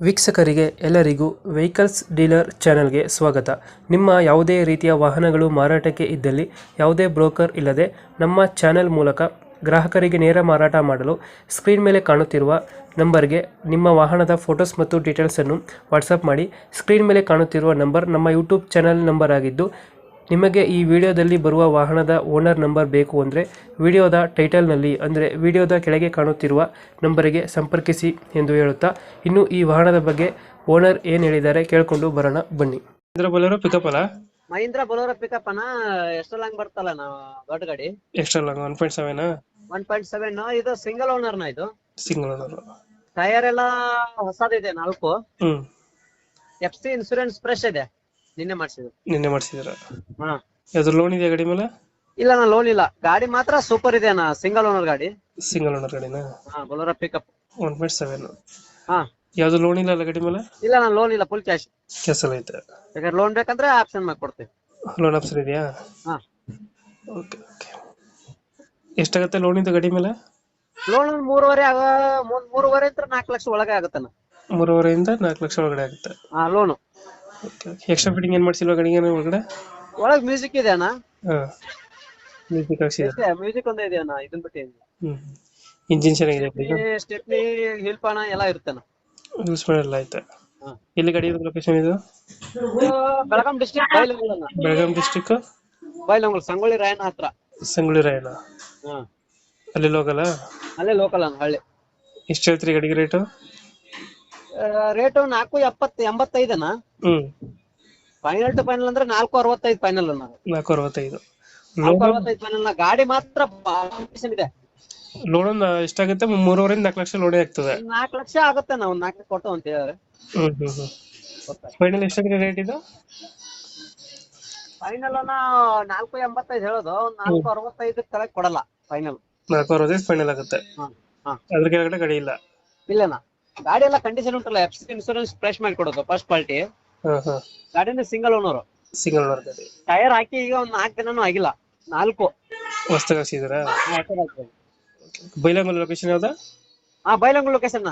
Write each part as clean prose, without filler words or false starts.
ವೀಕ್ಷಕರಿಗೆ ಎಲ್ಲರಿಗೂ vehicles dealer ಚಾನೆಲ್ಗೆ ಸ್ವಾಗತ. ನಿಮ್ಮ ಯಾವುದೇ ರೀತಿಯ ವಾಹನಗಳು ಮಾರಾಟಕ್ಕೆ ಇದ್ದಲ್ಲಿ ಯಾವುದೇ ಬ್ರೋಕರ್ ಇಲ್ಲದೆ ನಮ್ಮ ಚಾನೆಲ್ ಮೂಲಕ ಗ್ರಾಹಕರಿಗೆ ನೇರ ಮಾರಾಟ ಮಾಡಲು ಸ್ಕ್ರೀನ್ ಮೇಲೆ ಕಾಣುತ್ತಿರುವ ನಂಬರ್ಗೆ ನಿಮ್ಮ ವಾಹನದ ಫೋಟೋಸ್ ಮತ್ತು ಡೀಟೇಲ್ಸನ್ನು ವಾಟ್ಸಪ್ ಮಾಡಿ. ಸ್ಕ್ರೀನ್ ಮೇಲೆ ಕಾಣುತ್ತಿರುವ ನಂಬರ್ ನಮ್ಮ ಯೂಟ್ಯೂಬ್ ಚಾನೆಲ್ ನಂಬರ್ ಆಗಿದ್ದು, ನಿಮಗೆ ಈ ವಿಡಿಯೋದಲ್ಲಿ ಬರುವ ವಾಹನದ ಓನರ್ ನಂಬರ್ ಬೇಕು ಅಂದರೆ ವಿಡಿಯೋದ ಟೈಟಲ್ನಲ್ಲಿ ಅಂದರೆ ವಿಡಿಯೋದ ಕೆಳಗೆ ಕಾಣುತ್ತಿರುವ ನಂಬರಿಗೆ ಸಂಪರ್ಕಿಸಿ ಎಂದು ಹೇಳುತ್ತಾ, ಇನ್ನು ಈ ವಾಹನದ ಬಗ್ಗೆ ಓನರ್ ಏನು ಹೇಳಿದ್ದಾರೆ ಕೇಳಿಕೊಂಡು ಬರೋಣ ಬನ್ನಿ. ಮಹೀಂದ್ರ ಬೊಲೆರೋ ಪಿಕಪ್ ಅಲ್ಲ? ಮಹೀಂದ್ರ ಬೊಲೆರೋ ಪಿಕಪ್ ಅನ್ನ ಎಷ್ಟು ಲಾಂಗ್ ಬರ್ತಲ್ಲ ನಾವು ದೊಡ್ಡ ಗಾಡಿ ಎಕ್ಸ್ಟ್ರಾ ಲಾಂಗ್ 1.7 1.7 ಇದು ಸಿಂಗಲ್ ಓನರ್ ನ. ಇದು ಸಿಂಗಲ್ ಓನರ್. ಟೈರ್ ಎಲ್ಲ ಹೊಸದಿದೆ 4. ಹ್ಮ್. FC ಇನ್ಸೂರೆನ್ಸ್ ಫ್ರೆಶ್ ಇದೆ, ನಿನ್ನೆ ಮಾಡಿಸಿದ್ರ? ಹಾ. ಯಾವ್ದು ಲೋನ್ ಇದೆಯಾ ಗಾಡಿ ಮೇಲೆ? ಇಲ್ಲ ನಾ ಲೋನ್ ಇಲ್ಲ, ಗಾಡಿ ಮಾತ್ರ ಸೂಪರ್ ಇದೆ ಅಣ್ಣ. ಸಿಂಗಲ್ ಓನರ್ ಗಾಡಿ. ಸಿಂಗಲ್ ಓನರ್ ಗಾಡಿನಾ? ಹಾ, ಬೊಲೆರೋ ಪಿಕಪ್ 1.7. ಹಾ. ಯಾವ್ದು ಲೋನ್ ಇಲ್ಲ ಅಲ್ಲ ಗಾಡಿ ಮೇಲೆ? ಇಲ್ಲ ನಾ ಲೋನ್ ಇಲ್ಲ, ಫುಲ್ ಕ್ಯಾಶ್. ಕ್ಯಾಸಲ್ ಐತೆ. ಯಾಕಂದ್ರೆ ಲೋನ್ ಬೇಕಂದ್ರೆ ಆಪ್ಷನ್ ಮಾಡಿ ಕೊಡ್ತೀವಿ. ಲೋನ್ ಆಪ್ಷನ್ ಇದೆಯಾ? ಹಾ. Okay okay. ಎಷ್ಟಾಗತ್ತೆ ಲೋನ್ ಇದು ಗಾಡಿ ಮೇಲೆ? ಲೋನ್ 3.5 ಇಂದ 4 ಲಕ್ಷ ಒಳಗೆ ಆಗುತ್ತಣ್ಣ. 3.5 ಇಂದ 4 ಲಕ್ಷ ಒಳಗಡೆ ಆಗುತ್ತೆ. ಹಾ, ಲೋನು. ಎಕ್ಸ್ಟ್ರಾ ಫಿಟ್ಟಿಂಗ್ ಏನ್ ಮಾಡ್ಸಿಲ್ವಾ ಗಾಡಿಗೆ ಒಳಗಡೆ? ಒಳಗ್ ಮ್ಯೂಸಿಕ್ ಇದೆ ಅಣ್ಣ. ಹಾ, ಮ್ಯೂಸಿಕ್ ಹಾಕ್ಸಿದ್ರೆ. ಮ್ಯೂಸಿಕ್ ಒಂದೇ ಇದೆ ಅಣ್ಣ, ಇದನ್ ಬಿಟ್ಟು ಹ್ಮ್. ಇಂಜಿನ್ ಚೆನ್ನಾಗಿದೆ. ಸ್ಟೆಪ್ನಿ ಹಿಲ್ಪಾಣ ಎಲ್ಲ ಇರುತ್ತಣ್ಣ. ಯೂಸ್ ಮಾಡಲ್ಲ ಆಯ್ತಾ? ಹಾ. ಎಲ್ಲಿ ಗಾಡಿ ಲೊಕೇಶನ್ ಇದು? ಬೆಳಗಾಂ ಡಿಸ್ಟ್ರಿಕ್ಟ್ ಬೈಲಹೊಂಗಲ. ಬೆಳಗಾಂ ಡಿಸ್ಟ್ರಿಕ್ಟ್ ಬೈಲಹೊಂಗಲ, ಸಂಗೊಳ್ಳಿ ರಾಯಣ್ಣ ಹತ್ರ. ಸಂಗೊಳ್ಳಿ ರಾಯಣ್ಣ. ಹಾ, ಅಲ್ಲಿ ಹೋಗಲ್ಲ? ಅಲ್ಲೇ ಲೋಕಲ್ ಅಣ್ಣ, ಹಳ್ಳಿ. ಎಷ್ಟು ಹೇಳ್ತೀರಿ ಗಾಡಿಗೆ ರೇಟು? ರೇಟು 4.85 ಅಣ್ಣ. ಹ್ಮ್. ಫೈನಲ್ ಟು ಫೈನಲ್ ಅಂದ್ರೆ 4.65 ಫೈನಲ್ ಅಣ್ಣ. 4.65. 4.65 ಫೈನಲ್. ಗಾಡಿ ಮಾತ್ರ ಕಂಡೀಷನ್ ಇದೆ. ಲೋನ್ ಎಷ್ಟಾಗುತ್ತೆ? 3.5 ಇಂದ 4 ಲಕ್ಷ ಲೋನ್ ಆಗ್ತದೆ. 4 ಲಕ್ಷ ಆಗುತ್ತೆ, ನಾವು 4 ಕೊಟ್ಟು ಅಂತ ಹೇಳಿದ್ರೆ. ಫೈನಲ್ ಎಷ್ಟಾಗಿದೆ ರೇಟ್ ಇದು? ಫೈನಲ್ ಅಣ್ಣ 4.85 ಹೇಳೋದು, 4.65 ಕೆಳಗೆ ಕೊಡಲ್ಲ ಫೈನಲ್. 4.65 ಫೈನಲ್ ಆಗುತ್ತೆ. ಅದ್ರ ಕೆಳಗಡೆ ಗಾಡಿ ಇಲ್ಲ? ಇಲ್ಲಣ್ಣ, ಗಾಡಿ ಎಲ್ಲ ಕಂಡೀಷನ್ ಉಂಟಲ್ಲ. FC ಇನ್ಸೂರೆನ್ಸ್ ಫ್ರೆಶ್ ಮಾಡಿ ಕೊಡೋದು, ಫಸ್ಟ್ ಕ್ವಾಲಿಟಿ. ಗಾಡಿನ ಸಿಂಗಲ್ ಓನರ್. ಸಿಂಗಲ್ ಓನರ್ ಗಾಡಿ. ಟೈರ್ ಹಾಕಿ ಈಗ ಒಂದು 4 ದಿನನೂ ಆಗಿಲ್ಲ. 4 ಹೊಸದಾಗಿ ಹಾಕ್ಸಿದ್ದೀರಾ? ಬೈಲಹೊಂಗಲ ಲೊಕೇಶನ್ ಯಾವ್ದಾ? ಹಾ, ಬೈಲಹೊಂಗಲ ಲೊಕೇಶನ್.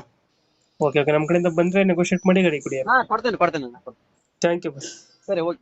Okay okay. ನಮ್ಮ ಕಡೆಯಿಂದ ಬಂದ್ರೆ ನೆಗೋಶಿಯೇಟ್ ಮಾಡಿ ಗಾಡಿ ಕೊಡಿ. ಹಾ, ಕೊಡ್ತೇನೆ. Thank you. ಸರಿ, ಓಕೆ.